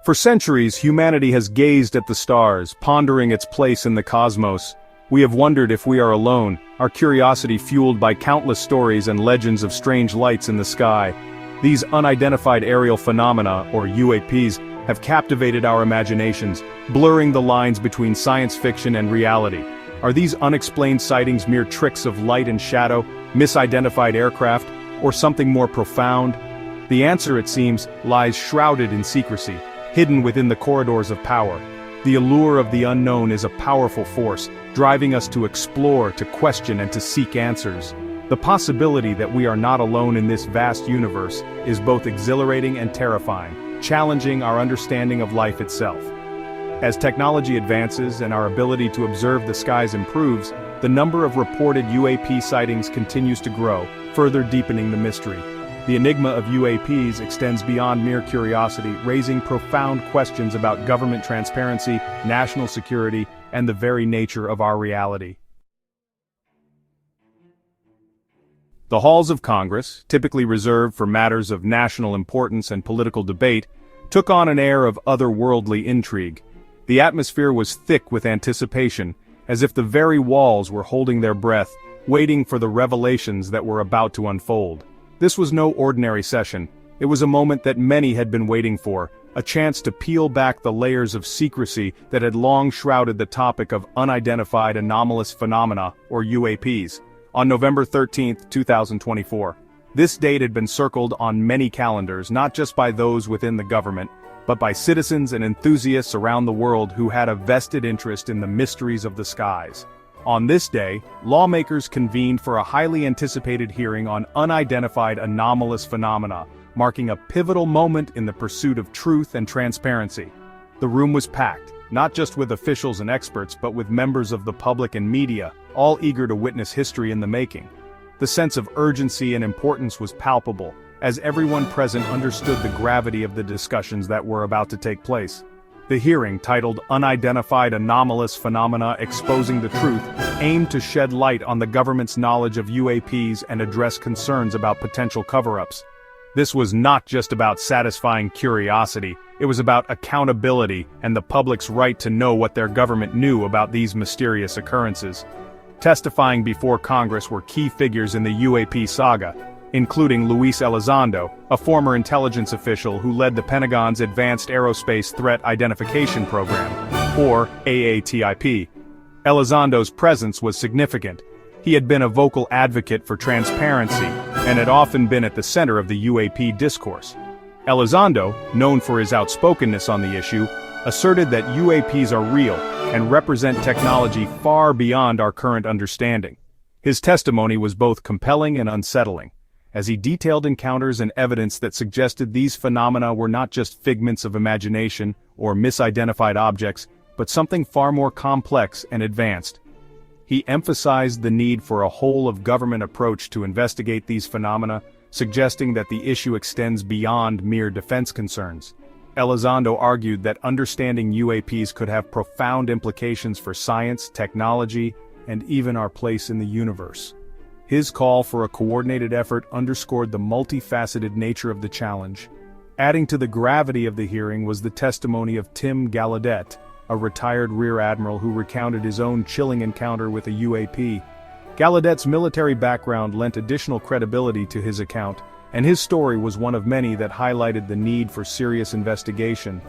For centuries, humanity has gazed at the stars, pondering its place in the cosmos. We have wondered if we are alone, our curiosity fueled by countless stories and legends of strange lights in the sky. These unidentified aerial phenomena, or UAPs, have captivated our imaginations, blurring the lines between science fiction and reality. Are these unexplained sightings mere tricks of light and shadow, misidentified aircraft, or something more profound? The answer, it seems, lies shrouded in secrecy, hidden within the corridors of power. The allure of the unknown is a powerful force, driving us to explore, to question, and to seek answers. The possibility that we are not alone in this vast universe is both exhilarating and terrifying, challenging our understanding of life itself. As technology advances and our ability to observe the skies improves, the number of reported UAP sightings continues to grow, further deepening the mystery. The enigma of UAPs extends beyond mere curiosity, raising profound questions about government transparency, national security, and the very nature of our reality. The halls of Congress, typically reserved for matters of national importance and political debate, took on an air of otherworldly intrigue. The atmosphere was thick with anticipation, as if the very walls were holding their breath, waiting for the revelations that were about to unfold. This was no ordinary session. It was a moment that many had been waiting for, a chance to peel back the layers of secrecy that had long shrouded the topic of unidentified anomalous phenomena, or UAPs. On November 13, 2024. This date had been circled on many calendars, not just by those within the government, but by citizens and enthusiasts around the world who had a vested interest in the mysteries of the skies. On this day, lawmakers convened for a highly anticipated hearing on unidentified anomalous phenomena, marking a pivotal moment in the pursuit of truth and transparency. The room was packed, not just with officials and experts but with members of the public and media, all eager to witness history in the making. The sense of urgency and importance was palpable, as everyone present understood the gravity of the discussions that were about to take place. The hearing, titled Unidentified Anomalous Phenomena Exposing the Truth, aimed to shed light on the government's knowledge of UAPs and address concerns about potential cover-ups. This was not just about satisfying curiosity, it was about accountability and the public's right to know what their government knew about these mysterious occurrences. Testifying before Congress were key figures in the UAP saga, including Luis Elizondo, a former intelligence official who led the Pentagon's Advanced Aerospace Threat Identification Program, or AATIP. Elizondo's presence was significant. He had been a vocal advocate for transparency, and had often been at the center of the UAP discourse. Elizondo, known for his outspokenness on the issue, asserted that UAPs are real and represent technology far beyond our current understanding. His testimony was both compelling and unsettling, as he detailed encounters and evidence that suggested these phenomena were not just figments of imagination or misidentified objects, but something far more complex and advanced. He emphasized the need for a whole-of-government approach to investigate these phenomena, suggesting that the issue extends beyond mere defense concerns. Elizondo argued that understanding UAPs could have profound implications for science, technology, and even our place in the universe. His call for a coordinated effort underscored the multifaceted nature of the challenge. Adding to the gravity of the hearing was the testimony of Tim Gallaudet, a retired Rear Admiral who recounted his own chilling encounter with a UAP. Gallaudet's military background lent additional credibility to his account, and his story was one of many that highlighted the need for serious investigation.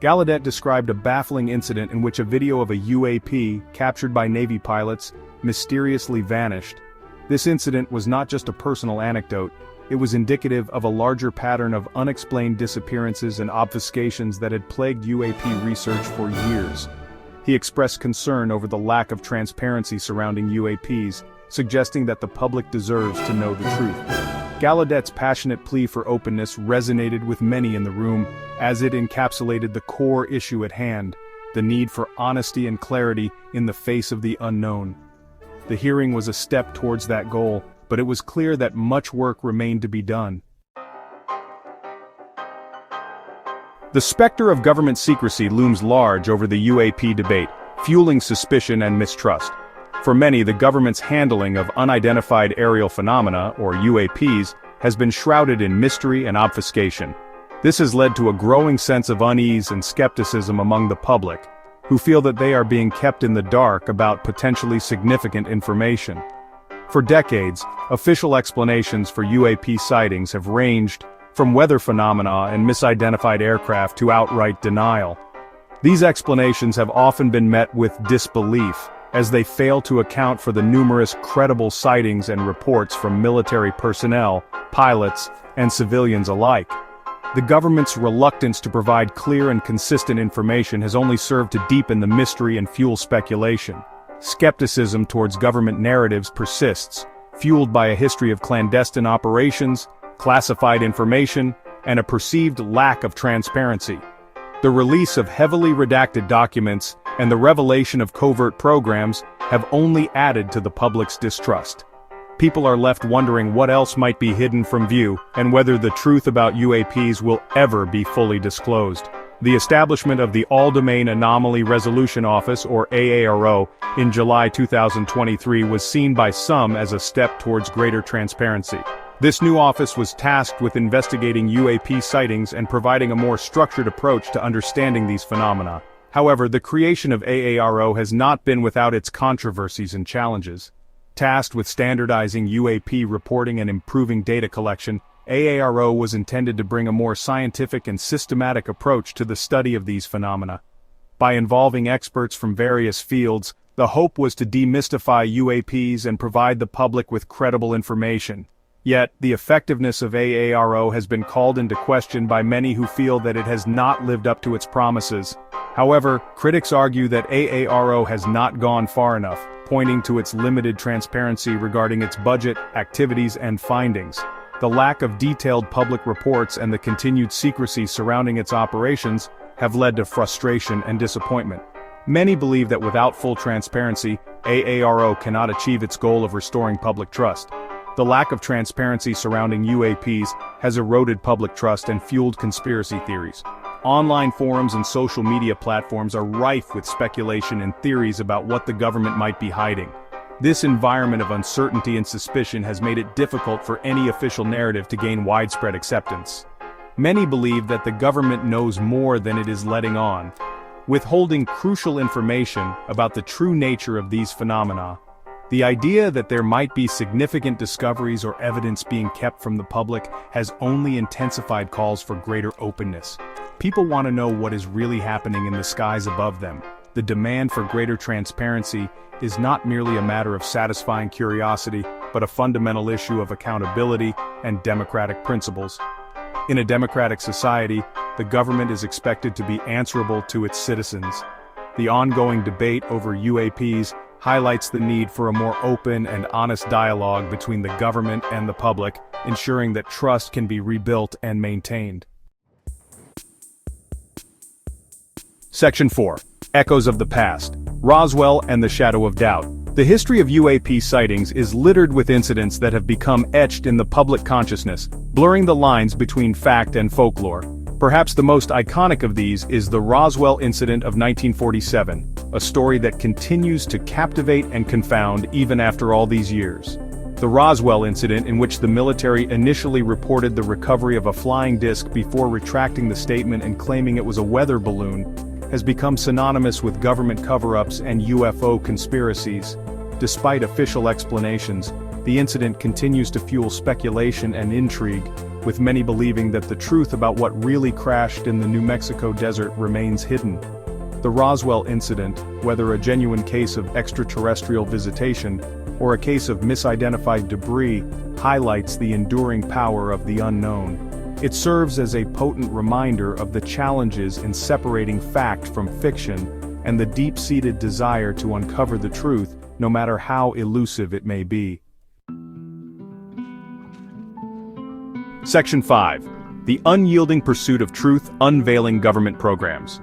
Gallaudet described a baffling incident in which a video of a UAP, captured by Navy pilots, mysteriously vanished. This incident was not just a personal anecdote, it was indicative of a larger pattern of unexplained disappearances and obfuscations that had plagued UAP research for years. He expressed concern over the lack of transparency surrounding UAPs, suggesting that the public deserves to know the truth. Gallaudet's passionate plea for openness resonated with many in the room, as it encapsulated the core issue at hand, the need for honesty and clarity in the face of the unknown. The hearing was a step towards that goal, but it was clear that much work remained to be done. The specter of government secrecy looms large over the UAP debate, fueling suspicion and mistrust. For many, the government's handling of unidentified aerial phenomena, or UAPs, has been shrouded in mystery and obfuscation. This has led to a growing sense of unease and skepticism among the public, who feel that they are being kept in the dark about potentially significant information. For decades, official explanations for UAP sightings have ranged from weather phenomena and misidentified aircraft to outright denial. These explanations have often been met with disbelief, as they fail to account for the numerous credible sightings and reports from military personnel, pilots, and civilians alike. The government's reluctance to provide clear and consistent information has only served to deepen the mystery and fuel speculation. Skepticism towards government narratives persists, fueled by a history of clandestine operations, classified information, and a perceived lack of transparency. The release of heavily redacted documents and the revelation of covert programs have only added to the public's distrust. People are left wondering what else might be hidden from view and whether the truth about UAPs will ever be fully disclosed. The establishment of the All-Domain Anomaly Resolution Office, or AARO, in July 2023 was seen by some as a step towards greater transparency. This new office was tasked with investigating UAP sightings and providing a more structured approach to understanding these phenomena. However, the creation of AARO has not been without its controversies and challenges. Tasked with standardizing UAP reporting and improving data collection, AARO was intended to bring a more scientific and systematic approach to the study of these phenomena. By involving experts from various fields, the hope was to demystify UAPs and provide the public with credible information. Yet, the effectiveness of AARO has been called into question by many who feel that it has not lived up to its promises. However, critics argue that AARO has not gone far enough, pointing to its limited transparency regarding its budget, activities, and findings. The lack of detailed public reports and the continued secrecy surrounding its operations have led to frustration and disappointment. Many believe that without full transparency, AARO cannot achieve its goal of restoring public trust. The lack of transparency surrounding UAPs has eroded public trust and fueled conspiracy theories. Online forums and social media platforms are rife with speculation and theories about what the government might be hiding. This environment of uncertainty and suspicion has made it difficult for any official narrative to gain widespread acceptance. Many believe that the government knows more than it is letting on, withholding crucial information about the true nature of these phenomena. The idea that there might be significant discoveries or evidence being kept from the public has only intensified calls for greater openness. People want to know what is really happening in the skies above them. The demand for greater transparency is not merely a matter of satisfying curiosity, but a fundamental issue of accountability and democratic principles. In a democratic society, the government is expected to be answerable to its citizens. The ongoing debate over UAPs highlights the need for a more open and honest dialogue between the government and the public, ensuring that trust can be rebuilt and maintained. Section 4. Echoes of the Past. Roswell and the Shadow of Doubt. The history of UAP sightings is littered with incidents that have become etched in the public consciousness, blurring the lines between fact and folklore. Perhaps the most iconic of these is the Roswell incident of 1947, a story that continues to captivate and confound even after all these years. The Roswell incident, in which the military initially reported the recovery of a flying disc before retracting the statement and claiming it was a weather balloon, has become synonymous with government cover-ups and UFO conspiracies. Despite official explanations, the incident continues to fuel speculation and intrigue, with many believing that the truth about what really crashed in the New Mexico desert remains hidden. The Roswell incident, whether a genuine case of extraterrestrial visitation or a case of misidentified debris, highlights the enduring power of the unknown. It serves as a potent reminder of the challenges in separating fact from fiction and the deep-seated desire to uncover the truth, no matter how elusive it may be. Section 5. The Unyielding Pursuit of Truth, Unveiling Government Programs.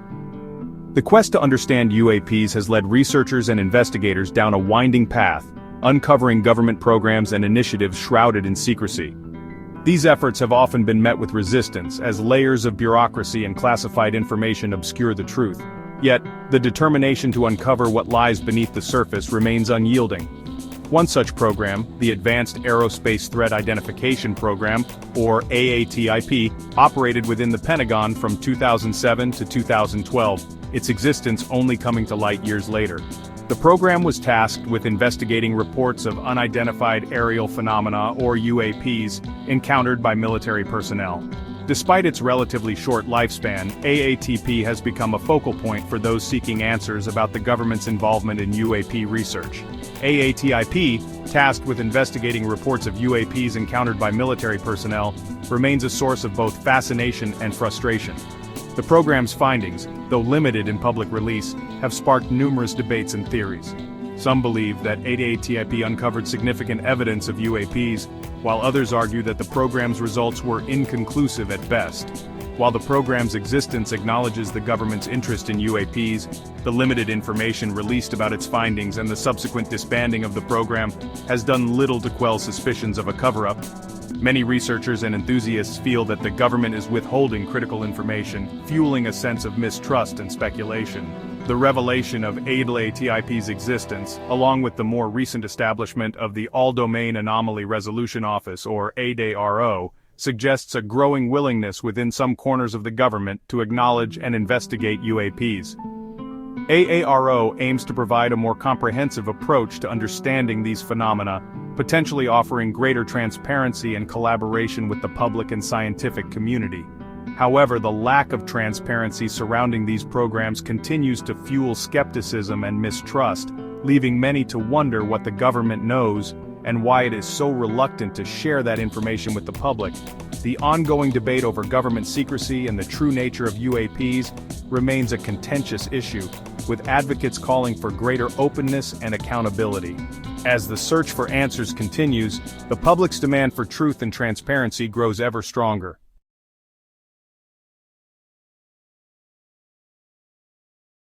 The quest to understand UAPs has led researchers and investigators down a winding path, uncovering government programs and initiatives shrouded in secrecy. These efforts have often been met with resistance, as layers of bureaucracy and classified information obscure the truth. Yet, the determination to uncover what lies beneath the surface remains unyielding. One such program, the Advanced Aerospace Threat Identification Program, or AATIP, operated within the Pentagon from 2007 to 2012, its existence only coming to light years later. The program was tasked with investigating reports of unidentified aerial phenomena, or UAPs, encountered by military personnel. Despite its relatively short lifespan, AATP has become a focal point for those seeking answers about the government's involvement in UAP research. AATIP, tasked with investigating reports of UAPs encountered by military personnel, remains a source of both fascination and frustration. The program's findings, though limited in public release, have sparked numerous debates and theories. Some believe that AATIP uncovered significant evidence of UAPs, while others argue that the program's results were inconclusive at best. While the program's existence acknowledges the government's interest in UAPs, the limited information released about its findings and the subsequent disbanding of the program has done little to quell suspicions of a cover-up. Many researchers and enthusiasts feel that the government is withholding critical information, fueling a sense of mistrust and speculation. The revelation of AATIP's existence, along with the more recent establishment of the All-Domain Anomaly Resolution Office, or ADARO, suggests a growing willingness within some corners of the government to acknowledge and investigate UAPs. AARO aims to provide a more comprehensive approach to understanding these phenomena, potentially offering greater transparency and collaboration with the public and scientific community. However, the lack of transparency surrounding these programs continues to fuel skepticism and mistrust, leaving many to wonder what the government knows and why it is so reluctant to share that information with the public. The ongoing debate over government secrecy and the true nature of UAPs remains a contentious issue, with advocates calling for greater openness and accountability. As the search for answers continues, the public's demand for truth and transparency grows ever stronger.